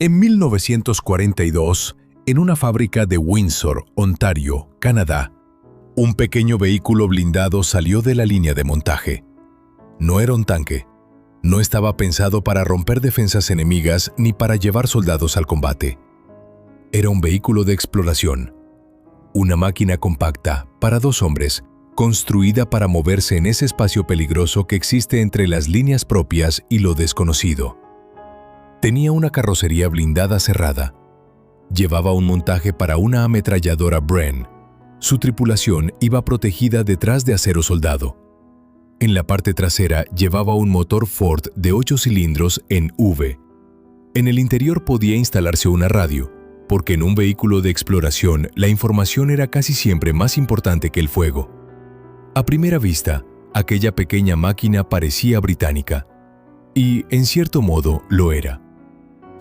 En 1942, en una fábrica de Windsor, Ontario, Canadá, un pequeño vehículo blindado salió de la línea de montaje. No era un tanque. No estaba pensado para romper defensas enemigas ni para llevar soldados al combate. Era un vehículo de exploración. Una máquina compacta para 2 hombres, construida para moverse en ese espacio peligroso que existe entre las líneas propias y lo desconocido. Tenía una carrocería blindada cerrada. Llevaba un montaje para una ametralladora Bren. Su tripulación iba protegida detrás de acero soldado. En la parte trasera llevaba un motor Ford de 8 cilindros en V. En el interior podía instalarse una radio, porque en un vehículo de exploración la información era casi siempre más importante que el fuego. A primera vista, aquella pequeña máquina parecía británica. Y, en cierto modo, lo era.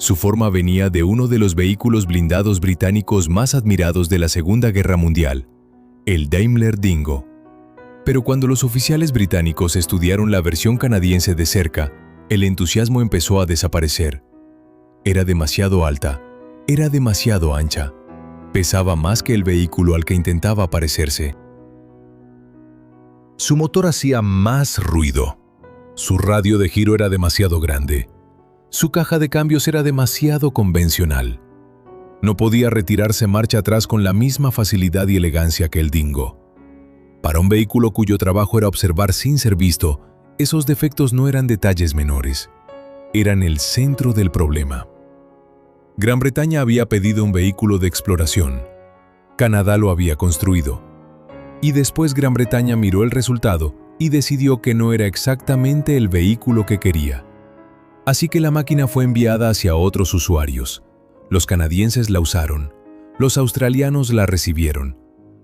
Su forma venía de uno de los vehículos blindados británicos más admirados de la Segunda Guerra Mundial, el Daimler Dingo. Pero cuando los oficiales británicos estudiaron la versión canadiense de cerca, el entusiasmo empezó a desaparecer. Era demasiado alta, era demasiado ancha, pesaba más que el vehículo al que intentaba parecerse. Su motor hacía más ruido. Su radio de giro era demasiado grande. Su caja de cambios era demasiado convencional. No podía retirarse marcha atrás con la misma facilidad y elegancia que el Dingo. Para un vehículo cuyo trabajo era observar sin ser visto, esos defectos no eran detalles menores. Eran el centro del problema. Gran Bretaña había pedido un vehículo de exploración. Canadá lo había construido. Y después Gran Bretaña miró el resultado y decidió que no era exactamente el vehículo que quería. Así que la máquina fue enviada hacia otros usuarios. Los canadienses la usaron. Los australianos la recibieron.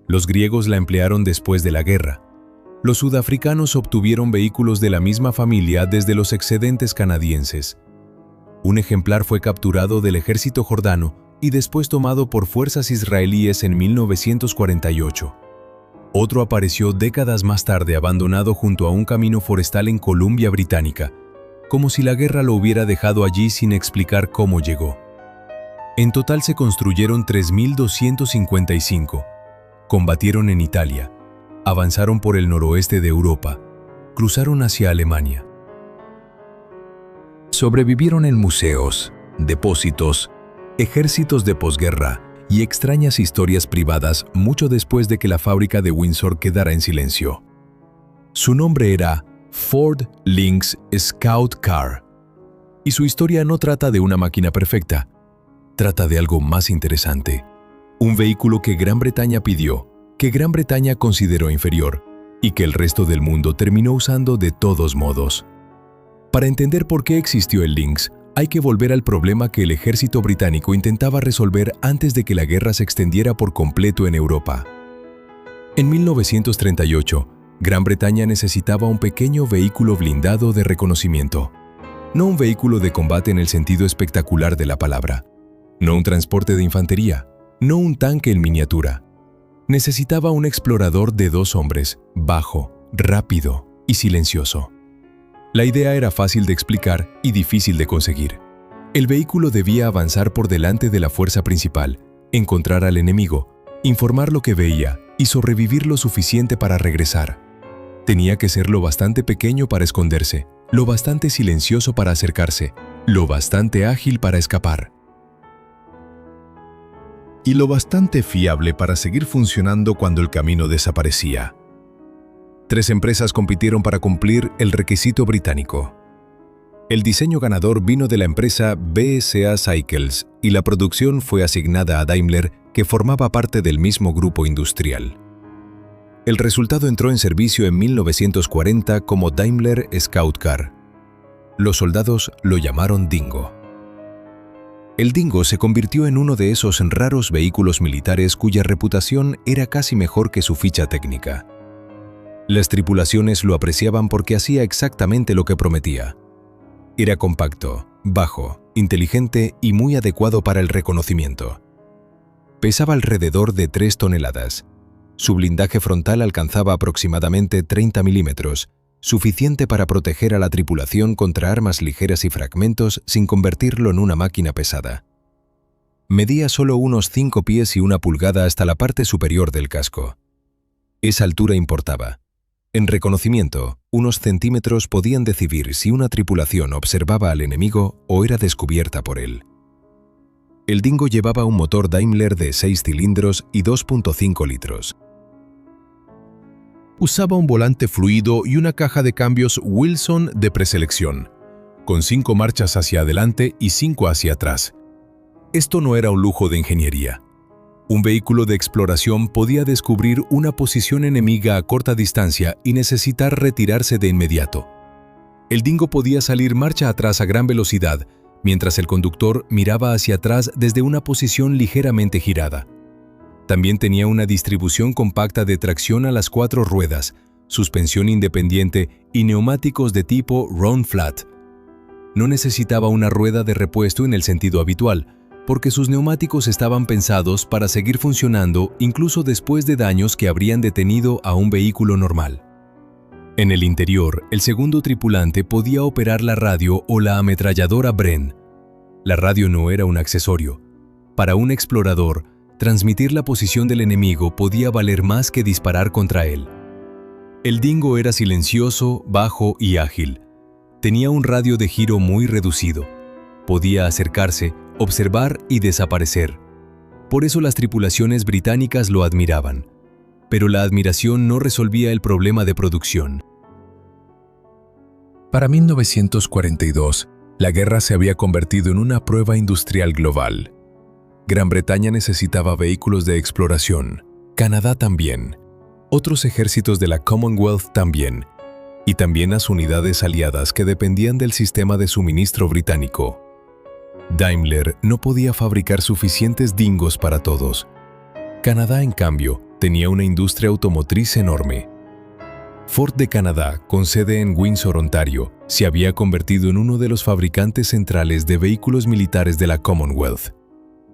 Los griegos la emplearon después de la guerra. Los sudafricanos obtuvieron vehículos de la misma familia desde los excedentes canadienses. Un ejemplar fue capturado del ejército jordano y después tomado por fuerzas israelíes en 1948. Otro apareció décadas más tarde abandonado junto a un camino forestal en Columbia Británica, como si la guerra lo hubiera dejado allí sin explicar cómo llegó. En total se construyeron 3.255. Combatieron en Italia, avanzaron por el noroeste de Europa, cruzaron hacia Alemania. Sobrevivieron en museos, depósitos, ejércitos de posguerra y extrañas historias privadas mucho después de que la fábrica de Windsor quedara en silencio. Su nombre era Ford Lynx Scout Car, y su historia no trata de una máquina perfecta, trata de algo más interesante. Un vehículo que Gran Bretaña pidió, que Gran Bretaña consideró inferior, y que el resto del mundo terminó usando de todos modos. Para entender por qué existió el Lynx, hay que volver al problema que el ejército británico intentaba resolver antes de que la guerra se extendiera por completo en Europa. En 1938, Gran Bretaña necesitaba un pequeño vehículo blindado de reconocimiento. No un vehículo de combate en el sentido espectacular de la palabra. No un transporte de infantería. No un tanque en miniatura. Necesitaba un explorador de 2 hombres, bajo, rápido y silencioso. La idea era fácil de explicar y difícil de conseguir. El vehículo debía avanzar por delante de la fuerza principal, encontrar al enemigo, informar lo que veía y sobrevivir lo suficiente para regresar. Tenía que ser lo bastante pequeño para esconderse, lo bastante silencioso para acercarse, lo bastante ágil para escapar. Y lo bastante fiable para seguir funcionando cuando el camino desaparecía. 3 empresas compitieron para cumplir el requisito británico. El diseño ganador vino de la empresa BSA Cycles y la producción fue asignada a Daimler, que formaba parte del mismo grupo industrial. El resultado entró en servicio en 1940 como Daimler Scout Car. Los soldados lo llamaron Dingo. El Dingo se convirtió en uno de esos raros vehículos militares cuya reputación era casi mejor que su ficha técnica. Las tripulaciones lo apreciaban porque hacía exactamente lo que prometía. Era compacto, bajo, inteligente y muy adecuado para el reconocimiento. Pesaba alrededor de 3 toneladas. Su blindaje frontal alcanzaba aproximadamente 30 milímetros, suficiente para proteger a la tripulación contra armas ligeras y fragmentos sin convertirlo en una máquina pesada. Medía solo unos 5 pies y 1 pulgada hasta la parte superior del casco. Esa altura importaba. En reconocimiento, unos centímetros podían decidir si una tripulación observaba al enemigo o era descubierta por él. El Dingo llevaba un motor Daimler de 6 cilindros y 2.5 litros. Usaba un volante fluido y una caja de cambios Wilson de preselección, con 5 marchas hacia adelante y 5 hacia atrás. Esto no era un lujo de ingeniería. Un vehículo de exploración podía descubrir una posición enemiga a corta distancia y necesitar retirarse de inmediato. El Dingo podía salir marcha atrás a gran velocidad, mientras el conductor miraba hacia atrás desde una posición ligeramente girada. También tenía una distribución compacta de tracción a las 4 ruedas, suspensión independiente y neumáticos de tipo round flat. No necesitaba una rueda de repuesto en el sentido habitual, porque sus neumáticos estaban pensados para seguir funcionando incluso después de daños que habrían detenido a un vehículo normal. En el interior, el segundo tripulante podía operar la radio o la ametralladora Bren. La radio no era un accesorio. Para un explorador, transmitir la posición del enemigo podía valer más que disparar contra él. El Dingo era silencioso, bajo y ágil. Tenía un radio de giro muy reducido. Podía acercarse, observar y desaparecer. Por eso las tripulaciones británicas lo admiraban. Pero la admiración no resolvía el problema de producción. Para 1942, la guerra se había convertido en una prueba industrial global. Gran Bretaña necesitaba vehículos de exploración, Canadá también, otros ejércitos de la Commonwealth también, y también las unidades aliadas que dependían del sistema de suministro británico. Daimler no podía fabricar suficientes Dingos para todos. Canadá, en cambio, tenía una industria automotriz enorme. Ford de Canadá, con sede en Windsor, Ontario, se había convertido en uno de los fabricantes centrales de vehículos militares de la Commonwealth.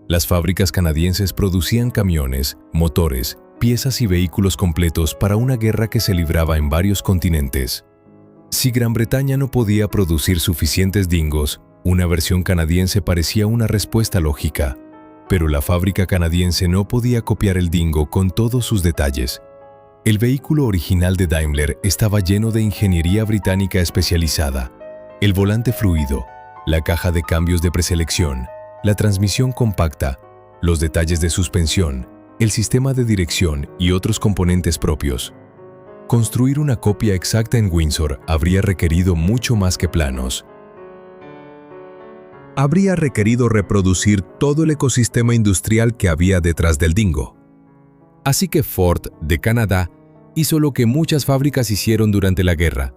Las fábricas canadienses producían camiones, motores, piezas y vehículos completos para una guerra que se libraba en varios continentes. Si Gran Bretaña no podía producir suficientes Dingos, una versión canadiense parecía una respuesta lógica, pero la fábrica canadiense no podía copiar el Dingo con todos sus detalles. El vehículo original de Daimler estaba lleno de ingeniería británica especializada. El volante fluido, la caja de cambios de preselección, la transmisión compacta, los detalles de suspensión, el sistema de dirección y otros componentes propios. Construir una copia exacta en Windsor habría requerido mucho más que planos. Habría requerido reproducir todo el ecosistema industrial que había detrás del Dingo. Así que Ford, de Canadá, hizo lo que muchas fábricas hicieron durante la guerra.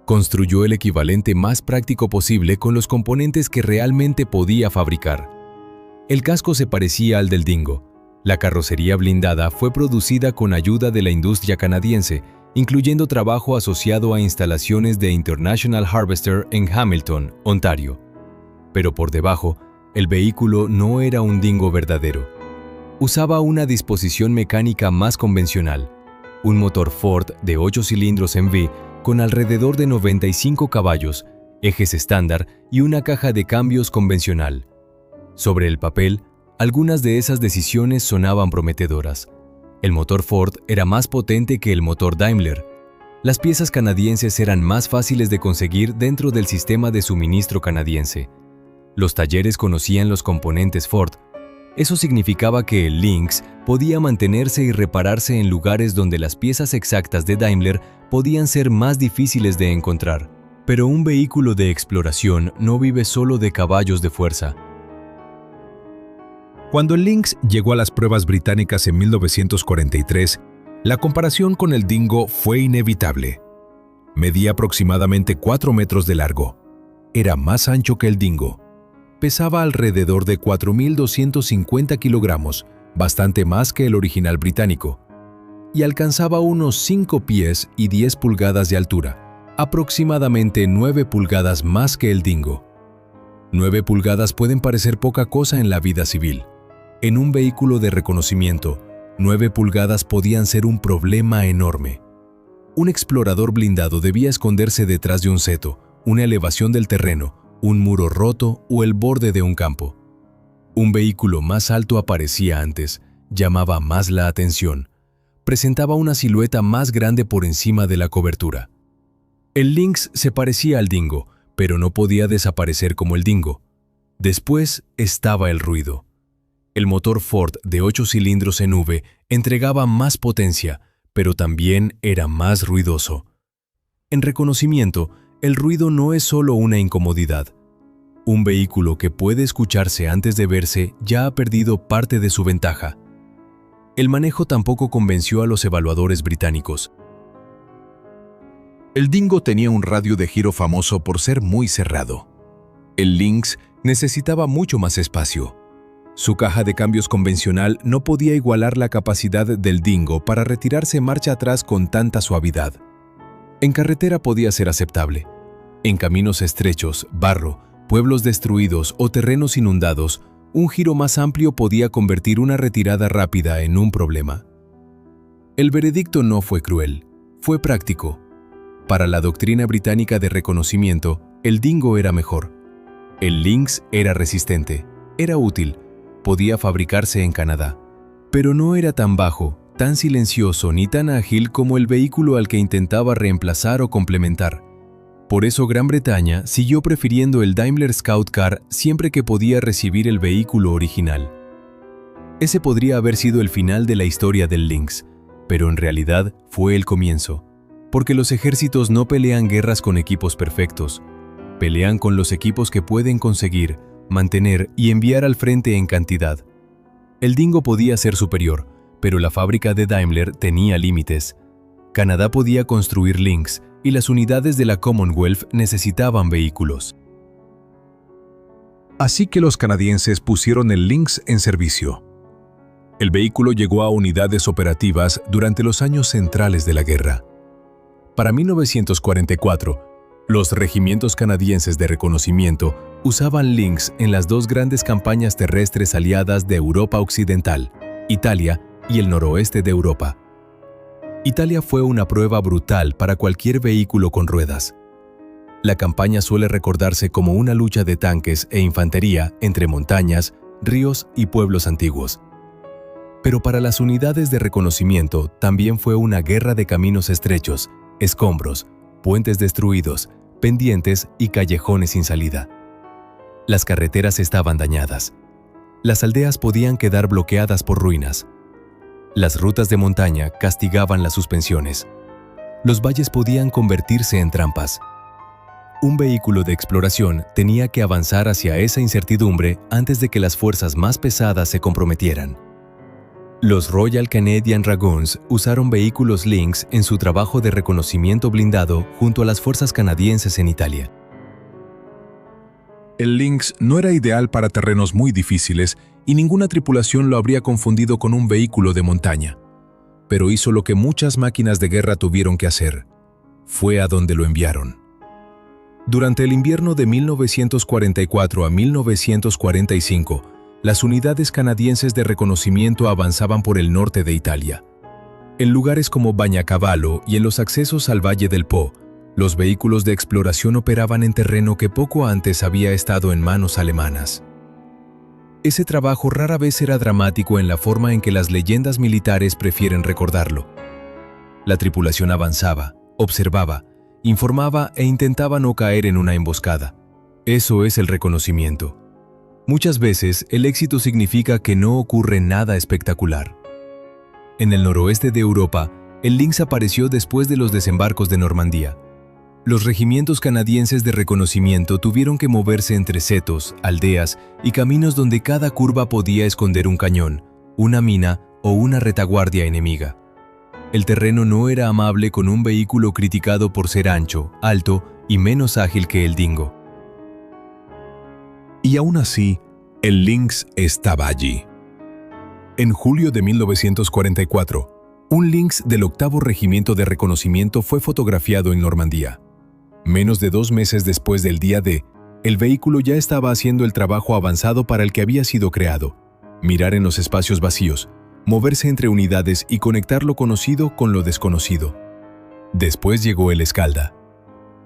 Construyó el equivalente más práctico posible con los componentes que realmente podía fabricar. El casco se parecía al del Dingo. La carrocería blindada fue producida con ayuda de la industria canadiense, incluyendo trabajo asociado a instalaciones de International Harvester en Hamilton, Ontario. Pero por debajo, el vehículo no era un Dingo verdadero. Usaba una disposición mecánica más convencional, un motor Ford de 8 cilindros en V con alrededor de 95 caballos, ejes estándar y una caja de cambios convencional. Sobre el papel, algunas de esas decisiones sonaban prometedoras. El motor Ford era más potente que el motor Daimler. Las piezas canadienses eran más fáciles de conseguir dentro del sistema de suministro canadiense. Los talleres conocían los componentes Ford. Eso significaba que el Lynx podía mantenerse y repararse en lugares donde las piezas exactas de Daimler podían ser más difíciles de encontrar. Pero un vehículo de exploración no vive solo de caballos de fuerza. Cuando el Lynx llegó a las pruebas británicas en 1943, la comparación con el Dingo fue inevitable. Medía aproximadamente 4 metros de largo. Era más ancho que el Dingo. Pesaba alrededor de 4.250 kilogramos, bastante más que el original británico, y alcanzaba unos 5 pies y 10 pulgadas de altura, aproximadamente 9 pulgadas más que el Dingo. 9 pulgadas pueden parecer poca cosa en la vida civil. En un vehículo de reconocimiento, 9 pulgadas podían ser un problema enorme. Un explorador blindado debía esconderse detrás de un seto, una elevación del terreno, un muro roto o el borde de un campo. Un vehículo más alto aparecía antes, llamaba más la atención. Presentaba una silueta más grande por encima de la cobertura. El Lynx se parecía al Dingo, pero no podía desaparecer como el Dingo. Después estaba el ruido. El motor Ford de 8 cilindros en V entregaba más potencia, pero también era más ruidoso. En reconocimiento, el ruido no es solo una incomodidad. Un vehículo que puede escucharse antes de verse ya ha perdido parte de su ventaja. El manejo tampoco convenció a los evaluadores británicos. El Dingo tenía un radio de giro famoso por ser muy cerrado. El Lynx necesitaba mucho más espacio. Su caja de cambios convencional no podía igualar la capacidad del Dingo para retirarse marcha atrás con tanta suavidad. En carretera podía ser aceptable. En caminos estrechos, barro, pueblos destruidos o terrenos inundados, un giro más amplio podía convertir una retirada rápida en un problema. El veredicto no fue cruel, fue práctico. Para la doctrina británica de reconocimiento, el Dingo era mejor. El Lynx era resistente, era útil, podía fabricarse en Canadá, pero no era tan bajo, tan silencioso ni tan ágil como el vehículo al que intentaba reemplazar o complementar. Por eso Gran Bretaña siguió prefiriendo el Daimler Scout Car siempre que podía recibir el vehículo original. Ese podría haber sido el final de la historia del Lynx, pero en realidad fue el comienzo, porque los ejércitos no pelean guerras con equipos perfectos, pelean con los equipos que pueden conseguir, mantener y enviar al frente en cantidad. El Dingo podía ser superior, pero la fábrica de Daimler tenía límites. Canadá podía construir Lynx y las unidades de la Commonwealth necesitaban vehículos. Así que los canadienses pusieron el Lynx en servicio. El vehículo llegó a unidades operativas durante los años centrales de la guerra. Para 1944, los regimientos canadienses de reconocimiento usaban Lynx en las dos grandes campañas terrestres aliadas de Europa Occidental, Italia y el noroeste de Europa. Italia fue una prueba brutal para cualquier vehículo con ruedas. La campaña suele recordarse como una lucha de tanques e infantería entre montañas, ríos y pueblos antiguos. Pero para las unidades de reconocimiento también fue una guerra de caminos estrechos, escombros, puentes destruidos, pendientes y callejones sin salida. Las carreteras estaban dañadas. Las aldeas podían quedar bloqueadas por ruinas. Las rutas de montaña castigaban las suspensiones. Los valles podían convertirse en trampas. Un vehículo de exploración tenía que avanzar hacia esa incertidumbre antes de que las fuerzas más pesadas se comprometieran. Los Royal Canadian Dragoons usaron vehículos Lynx en su trabajo de reconocimiento blindado junto a las fuerzas canadienses en Italia. El Lynx no era ideal para terrenos muy difíciles y ninguna tripulación lo habría confundido con un vehículo de montaña. Pero hizo lo que muchas máquinas de guerra tuvieron que hacer. Fue a donde lo enviaron. Durante el invierno de 1944 a 1945, las unidades canadienses de reconocimiento avanzaban por el norte de Italia. En lugares como Bagnacavallo y en los accesos al Valle del Po, los vehículos de exploración operaban en terreno que poco antes había estado en manos alemanas. Ese trabajo rara vez era dramático en la forma en que las leyendas militares prefieren recordarlo. La tripulación avanzaba, observaba, informaba e intentaba no caer en una emboscada. Eso es el reconocimiento. Muchas veces el éxito significa que no ocurre nada espectacular. En el noroeste de Europa, el Lynx apareció después de los desembarcos de Normandía. Los regimientos canadienses de reconocimiento tuvieron que moverse entre setos, aldeas y caminos donde cada curva podía esconder un cañón, una mina o una retaguardia enemiga. El terreno no era amable con un vehículo criticado por ser ancho, alto y menos ágil que el Dingo. Y aún así, el Lynx estaba allí. En julio de 1944, un Lynx del 8º Regimiento de Reconocimiento fue fotografiado en Normandía. Menos de 2 meses después del día D, el vehículo ya estaba haciendo el trabajo avanzado para el que había sido creado: mirar en los espacios vacíos, moverse entre unidades y conectar lo conocido con lo desconocido. Después llegó el Escalda.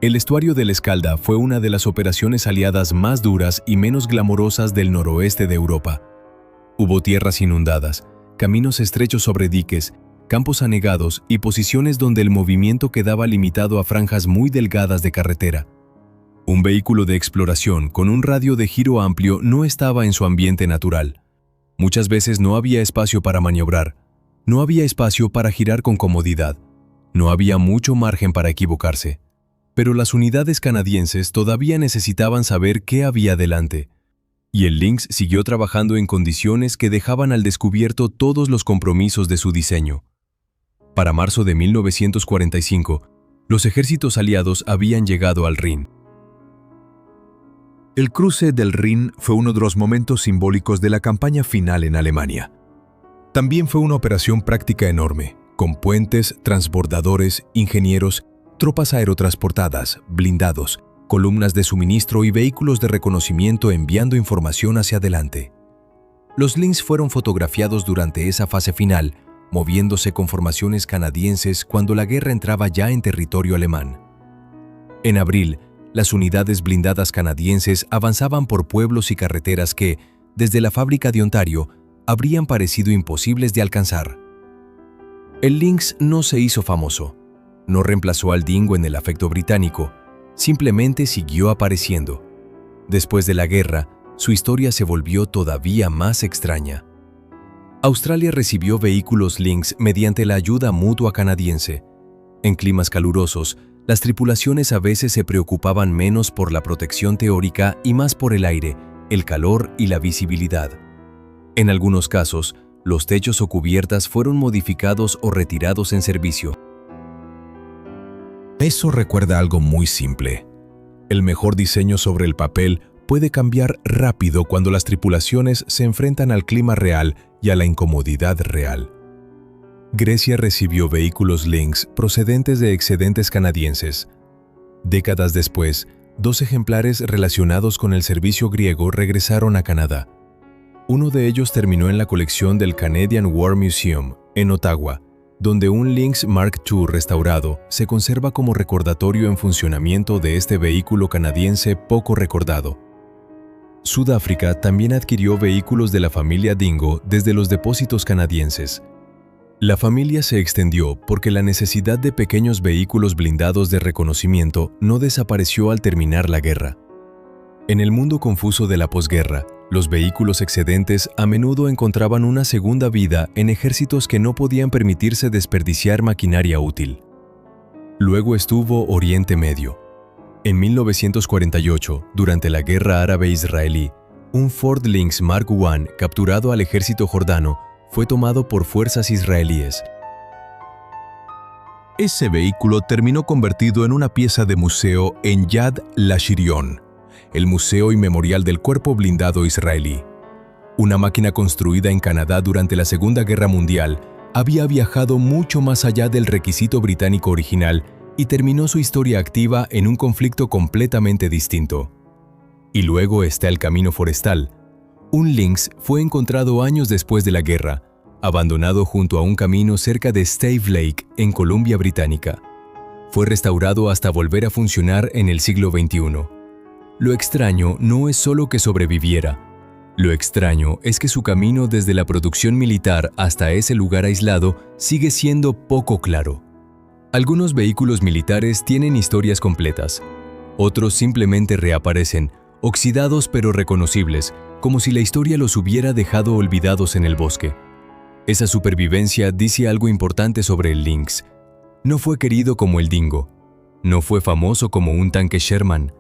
El estuario del Escalda fue una de las operaciones aliadas más duras y menos glamorosas del noroeste de Europa. Hubo tierras inundadas, caminos estrechos sobre diques, campos anegados y posiciones donde el movimiento quedaba limitado a franjas muy delgadas de carretera. Un vehículo de exploración con un radio de giro amplio no estaba en su ambiente natural. Muchas veces no había espacio para maniobrar, no había espacio para girar con comodidad, no había mucho margen para equivocarse. Pero las unidades canadienses todavía necesitaban saber qué había delante, y el Lynx siguió trabajando en condiciones que dejaban al descubierto todos los compromisos de su diseño. Para marzo de 1945, los ejércitos aliados habían llegado al Rin. El cruce del Rin fue uno de los momentos simbólicos de la campaña final en Alemania. También fue una operación práctica enorme, con puentes, transbordadores, ingenieros, tropas aerotransportadas, blindados, columnas de suministro y vehículos de reconocimiento enviando información hacia adelante. Los Lynx fueron fotografiados durante esa fase final, moviéndose con formaciones canadienses cuando la guerra entraba ya en territorio alemán. En abril, las unidades blindadas canadienses avanzaban por pueblos y carreteras que, desde la fábrica de Ontario, habrían parecido imposibles de alcanzar. El Lynx no se hizo famoso. No reemplazó al Dingo en el afecto británico, simplemente siguió apareciendo. Después de la guerra, su historia se volvió todavía más extraña. Australia recibió vehículos Lynx mediante la ayuda mutua canadiense. En climas calurosos, las tripulaciones a veces se preocupaban menos por la protección teórica y más por el aire, el calor y la visibilidad. En algunos casos, los techos o cubiertas fueron modificados o retirados en servicio. Eso recuerda algo muy simple. El mejor diseño sobre el papel puede cambiar rápido cuando las tripulaciones se enfrentan al clima real y a la incomodidad real. Grecia recibió vehículos Lynx procedentes de excedentes canadienses. Décadas después, 2 ejemplares relacionados con el servicio griego regresaron a Canadá. Uno de ellos terminó en la colección del Canadian War Museum, en Ottawa, donde un Lynx Mark II restaurado se conserva como recordatorio en funcionamiento de este vehículo canadiense poco recordado. Sudáfrica también adquirió vehículos de la familia Dingo desde los depósitos canadienses. La familia se extendió porque la necesidad de pequeños vehículos blindados de reconocimiento no desapareció al terminar la guerra. En el mundo confuso de la posguerra, los vehículos excedentes a menudo encontraban una segunda vida en ejércitos que no podían permitirse desperdiciar maquinaria útil. Luego estuvo Oriente Medio. En 1948, durante la Guerra Árabe-Israelí, un Ford Lynx Mark I capturado al ejército jordano fue tomado por fuerzas israelíes. Ese vehículo terminó convertido en una pieza de museo en Yad Lashirion, el Museo y Memorial del Cuerpo Blindado Israelí. Una máquina construida en Canadá durante la Segunda Guerra Mundial había viajado mucho más allá del requisito británico original y terminó su historia activa en un conflicto completamente distinto. Y luego está el camino forestal. Un Lynx fue encontrado años después de la guerra, abandonado junto a un camino cerca de Stave Lake, en Columbia Británica. Fue restaurado hasta volver a funcionar en el siglo XXI. Lo extraño no es solo que sobreviviera. Lo extraño es que su camino desde la producción militar hasta ese lugar aislado sigue siendo poco claro. Algunos vehículos militares tienen historias completas. Otros simplemente reaparecen, oxidados pero reconocibles, como si la historia los hubiera dejado olvidados en el bosque. Esa supervivencia dice algo importante sobre el Lynx. No fue querido como el Dingo. No fue famoso como un tanque Sherman.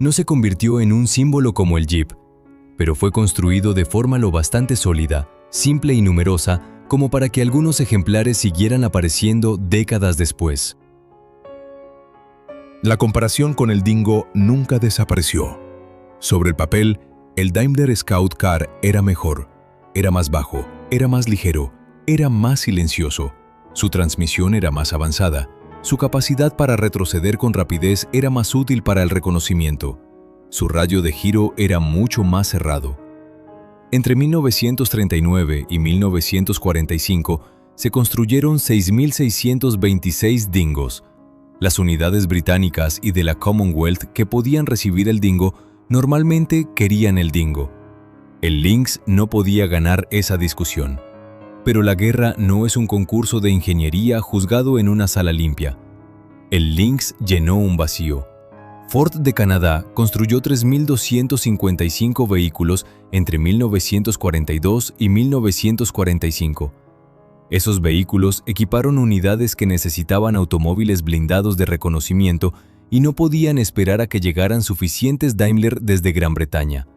No se convirtió en un símbolo como el Jeep, pero fue construido de forma lo bastante sólida, simple y numerosa como para que algunos ejemplares siguieran apareciendo décadas después. La comparación con el Dingo nunca desapareció. Sobre el papel, el Daimler Scout Car era mejor, era más bajo, era más ligero, era más silencioso. Su transmisión era más avanzada. Su capacidad para retroceder con rapidez era más útil para el reconocimiento. Su radio de giro era mucho más cerrado. Entre 1939 y 1945 se construyeron 6.626 Dingos. Las unidades británicas y de la Commonwealth que podían recibir el Dingo normalmente querían el Dingo. El Lynx no podía ganar esa discusión. Pero la guerra no es un concurso de ingeniería juzgado en una sala limpia. El Lynx llenó un vacío. Ford de Canadá construyó 3.255 vehículos entre 1942 y 1945. Esos vehículos equiparon unidades que necesitaban automóviles blindados de reconocimiento y no podían esperar a que llegaran suficientes Daimler desde Gran Bretaña.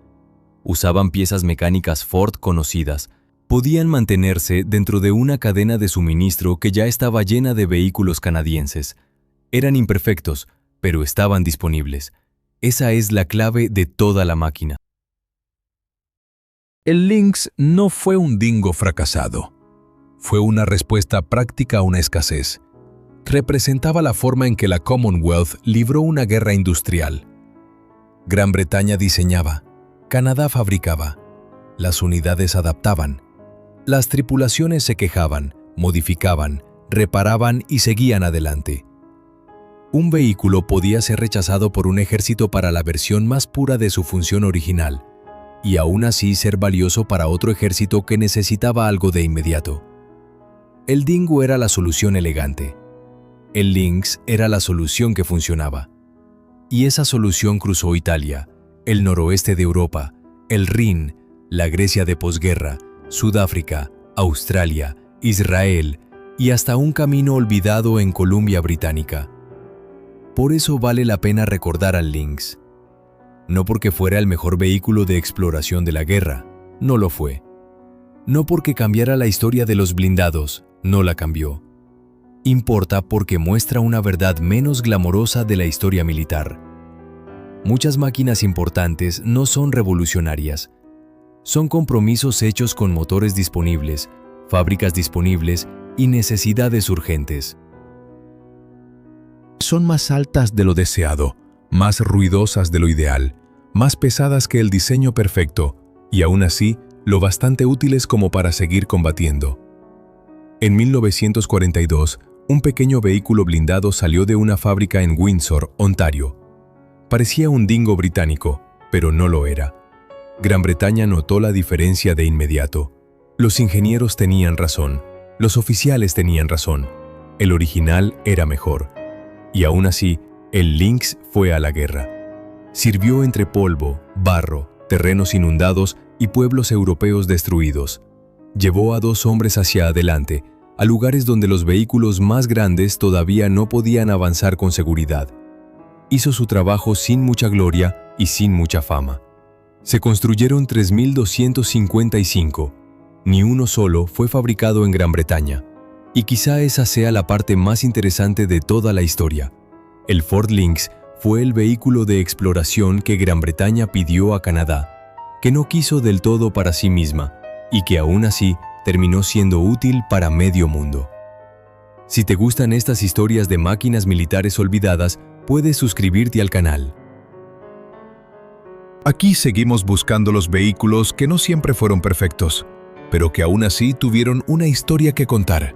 Usaban piezas mecánicas Ford conocidas. Podían mantenerse dentro de una cadena de suministro que ya estaba llena de vehículos canadienses. Eran imperfectos, pero estaban disponibles. Esa es la clave de toda la máquina. El Lynx no fue un Dingo fracasado. Fue una respuesta práctica a una escasez. Representaba la forma en que la Commonwealth libró una guerra industrial. Gran Bretaña diseñaba, Canadá fabricaba, las unidades adaptaban, las tripulaciones se quejaban, modificaban, reparaban y seguían adelante. Un vehículo podía ser rechazado por un ejército para la versión más pura de su función original, y aún así ser valioso para otro ejército que necesitaba algo de inmediato. El Dingo era la solución elegante. El Lynx era la solución que funcionaba. Y esa solución cruzó Italia, el noroeste de Europa, el Rin, la Grecia de posguerra, Sudáfrica, Australia, Israel y hasta un camino olvidado en Columbia Británica. Por eso vale la pena recordar al Lynx. No porque fuera el mejor vehículo de exploración de la guerra, no lo fue. No porque cambiara la historia de los blindados, no la cambió. Importa porque muestra una verdad menos glamorosa de la historia militar. Muchas máquinas importantes no son revolucionarias. Son compromisos hechos con motores disponibles, fábricas disponibles y necesidades urgentes. Son más altas de lo deseado, más ruidosas de lo ideal, más pesadas que el diseño perfecto, y aún así, lo bastante útiles como para seguir combatiendo. En 1942, un pequeño vehículo blindado salió de una fábrica en Windsor, Ontario. Parecía un Dingo británico, pero no lo era. Gran Bretaña notó la diferencia de inmediato. Los ingenieros tenían razón, los oficiales tenían razón. El original era mejor. Y aún así, el Lynx fue a la guerra. Sirvió entre polvo, barro, terrenos inundados y pueblos europeos destruidos. Llevó a 2 hombres hacia adelante, a lugares donde los vehículos más grandes todavía no podían avanzar con seguridad. Hizo su trabajo sin mucha gloria y sin mucha fama. Se construyeron 3.255. Ni uno solo fue fabricado en Gran Bretaña. Y quizá esa sea la parte más interesante de toda la historia. El Ford Lynx fue el vehículo de exploración que Gran Bretaña pidió a Canadá, que no quiso del todo para sí misma, y que aún así terminó siendo útil para medio mundo. Si te gustan estas historias de máquinas militares olvidadas, puedes suscribirte al canal. Aquí seguimos buscando los vehículos que no siempre fueron perfectos, pero que aún así tuvieron una historia que contar.